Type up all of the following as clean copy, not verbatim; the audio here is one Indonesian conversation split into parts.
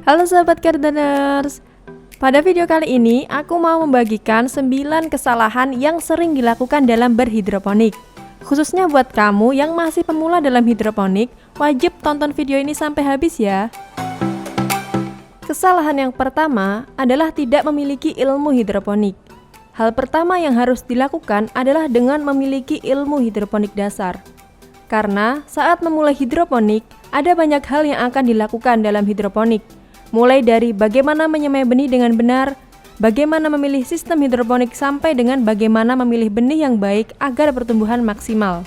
Halo sahabat gardeners. Pada video kali ini aku mau membagikan 9 kesalahan yang sering dilakukan dalam berhidroponik. Khususnya buat kamu yang masih pemula dalam hidroponik, wajib tonton video ini sampai habis ya. Kesalahan yang pertama adalah tidak memiliki ilmu hidroponik. Hal pertama yang harus dilakukan adalah dengan memiliki ilmu hidroponik dasar. Karena saat memulai hidroponik, ada banyak hal yang akan dilakukan dalam hidroponik. Mulai dari bagaimana menyemai benih dengan benar, bagaimana memilih sistem hidroponik sampai dengan bagaimana memilih benih yang baik agar pertumbuhan maksimal.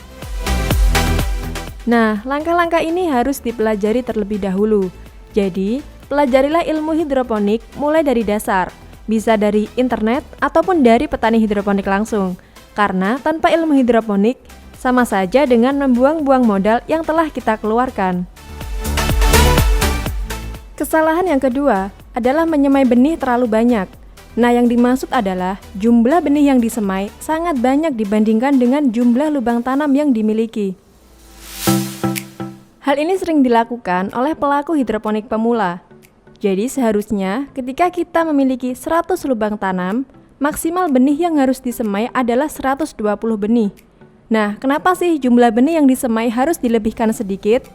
Nah, langkah-langkah ini harus dipelajari terlebih dahulu. Jadi, pelajarilah ilmu hidroponik mulai dari dasar. Bisa dari internet ataupun dari petani hidroponik langsung. Karena tanpa ilmu hidroponik, sama saja dengan membuang-buang modal yang telah kita keluarkan. Kesalahan yang kedua adalah menyemai benih terlalu banyak. Nah, yang dimaksud adalah jumlah benih yang disemai sangat banyak dibandingkan dengan jumlah lubang tanam yang dimiliki. Hal ini sering dilakukan oleh pelaku hidroponik pemula. Jadi seharusnya ketika kita memiliki 100 lubang tanam, maksimal benih yang harus disemai adalah 120 benih. Nah, kenapa sih jumlah benih yang disemai harus dilebihkan sedikit?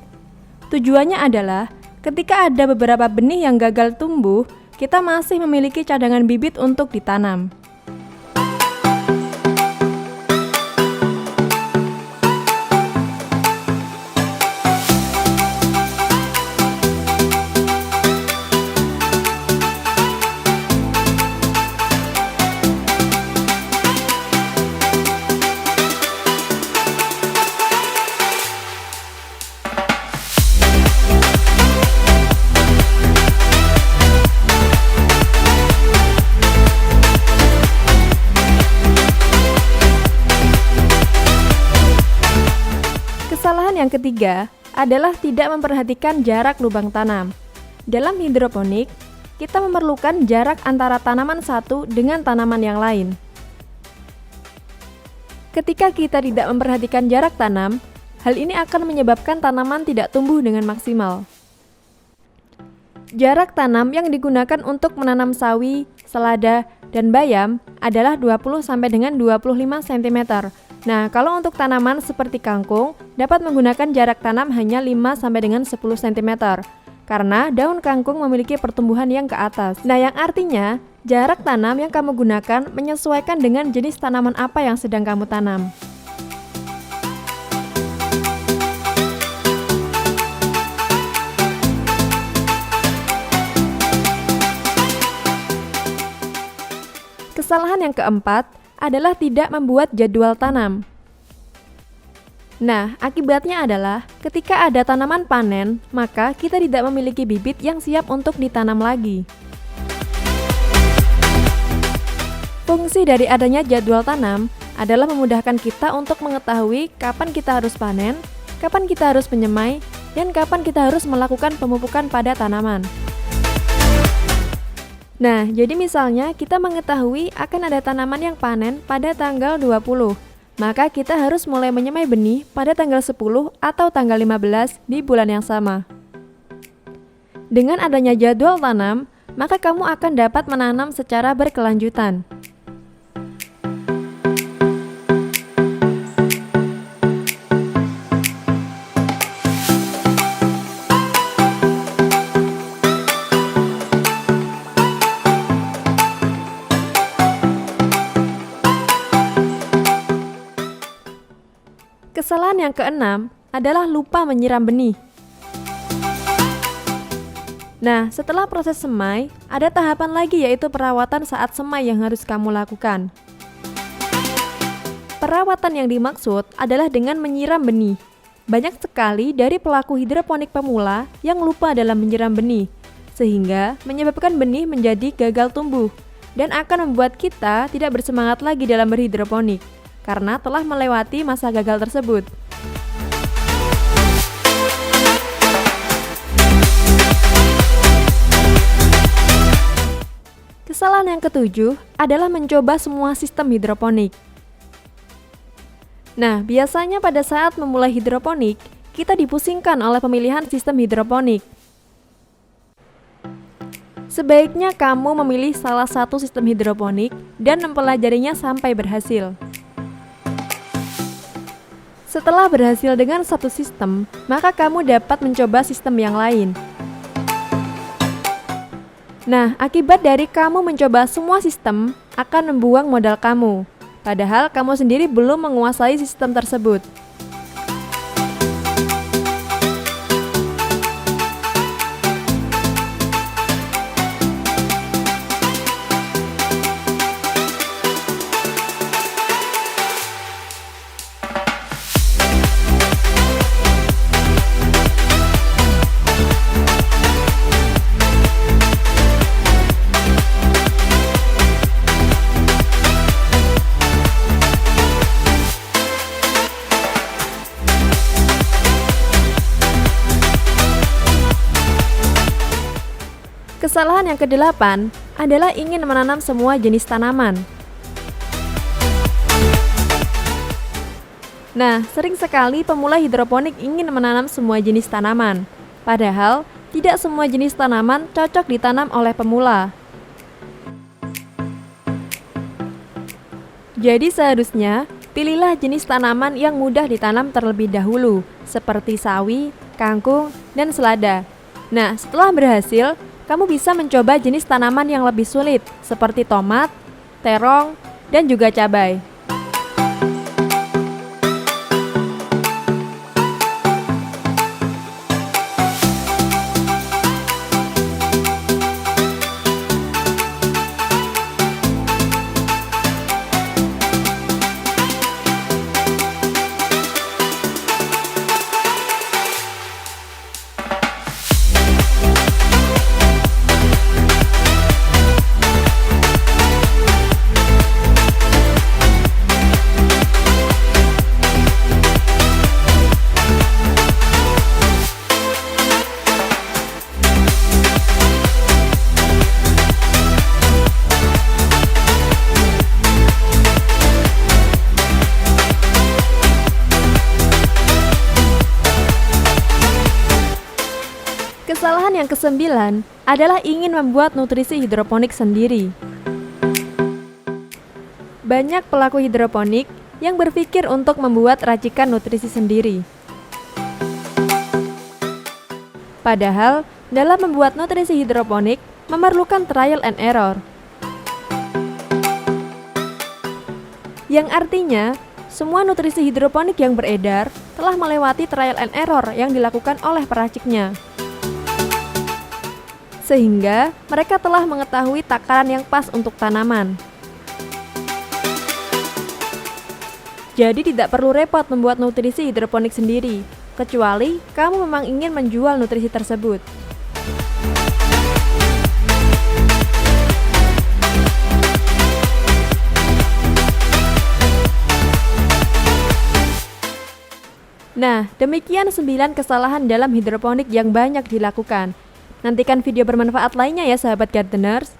Tujuannya adalah ketika ada beberapa benih yang gagal tumbuh, kita masih memiliki cadangan bibit untuk ditanam. Kesalahan yang ketiga adalah tidak memperhatikan jarak lubang tanam. Dalam hidroponik, kita memerlukan jarak antara tanaman satu dengan tanaman yang lain. Ketika kita tidak memperhatikan jarak tanam, hal ini akan menyebabkan tanaman tidak tumbuh dengan maksimal. Jarak tanam yang digunakan untuk menanam sawi, selada, dan bayam adalah 20 sampai dengan 25 cm. Nah, kalau untuk tanaman seperti kangkung, dapat menggunakan jarak tanam hanya 5 sampai dengan 10 cm. Karena daun kangkung memiliki pertumbuhan yang ke atas. Nah, yang artinya, jarak tanam yang kamu gunakan menyesuaikan dengan jenis tanaman apa yang sedang kamu tanam. Kesalahan yang keempat adalah tidak membuat jadwal tanam. Nah, akibatnya adalah ketika ada tanaman panen, maka kita tidak memiliki bibit yang siap untuk ditanam lagi. Fungsi dari adanya jadwal tanam adalah memudahkan kita untuk mengetahui kapan kita harus panen, kapan kita harus menyemai, dan kapan kita harus melakukan pemupukan pada tanaman. Nah, jadi misalnya kita mengetahui akan ada tanaman yang panen pada tanggal 20, maka kita harus mulai menyemai benih pada tanggal 10 atau tanggal 15 di bulan yang sama. Dengan adanya jadwal tanam, maka kamu akan dapat menanam secara berkelanjutan. Kesalahan yang keenam adalah lupa menyiram benih. Nah, setelah proses semai, ada tahapan lagi yaitu perawatan saat semai yang harus kamu lakukan. Perawatan yang dimaksud adalah dengan menyiram benih. Banyak sekali dari pelaku hidroponik pemula yang lupa dalam menyiram benih, sehingga menyebabkan benih menjadi gagal tumbuh dan akan membuat kita tidak bersemangat lagi dalam berhidroponik karena telah melewati masa gagal tersebut. Kesalahan yang ketujuh adalah mencoba semua sistem hidroponik. Nah, biasanya pada saat memulai hidroponik, kita dipusingkan oleh pemilihan sistem hidroponik. Sebaiknya kamu memilih salah satu sistem hidroponik dan mempelajarinya sampai berhasil. Setelah berhasil dengan satu sistem, maka kamu dapat mencoba sistem yang lain. Nah, akibat dari kamu mencoba semua sistem akan membuang modal kamu, padahal kamu sendiri belum menguasai sistem tersebut. Kesalahan yang kedelapan adalah ingin menanam semua jenis tanaman. Nah, sering sekali pemula hidroponik ingin menanam semua jenis tanaman, padahal tidak semua jenis tanaman cocok ditanam oleh pemula. Jadi seharusnya, pilihlah jenis tanaman yang mudah ditanam terlebih dahulu, seperti sawi, kangkung, dan selada. Nah, setelah berhasil, kamu bisa mencoba jenis tanaman yang lebih sulit, seperti tomat, terong, dan juga cabai. Kesalahan yang kesembilan adalah ingin membuat nutrisi hidroponik sendiri. Banyak pelaku hidroponik yang berpikir untuk membuat racikan nutrisi sendiri. Padahal, dalam membuat nutrisi hidroponik memerlukan trial and error. Yang artinya, semua nutrisi hidroponik yang beredar telah melewati trial and error yang dilakukan oleh peraciknya. Sehingga mereka telah mengetahui takaran yang pas untuk tanaman. Jadi tidak perlu repot membuat nutrisi hidroponik sendiri, kecuali kamu memang ingin menjual nutrisi tersebut. Nah, demikian 9 kesalahan dalam hidroponik yang banyak dilakukan. Nantikan video bermanfaat lainnya ya sahabat gardeners.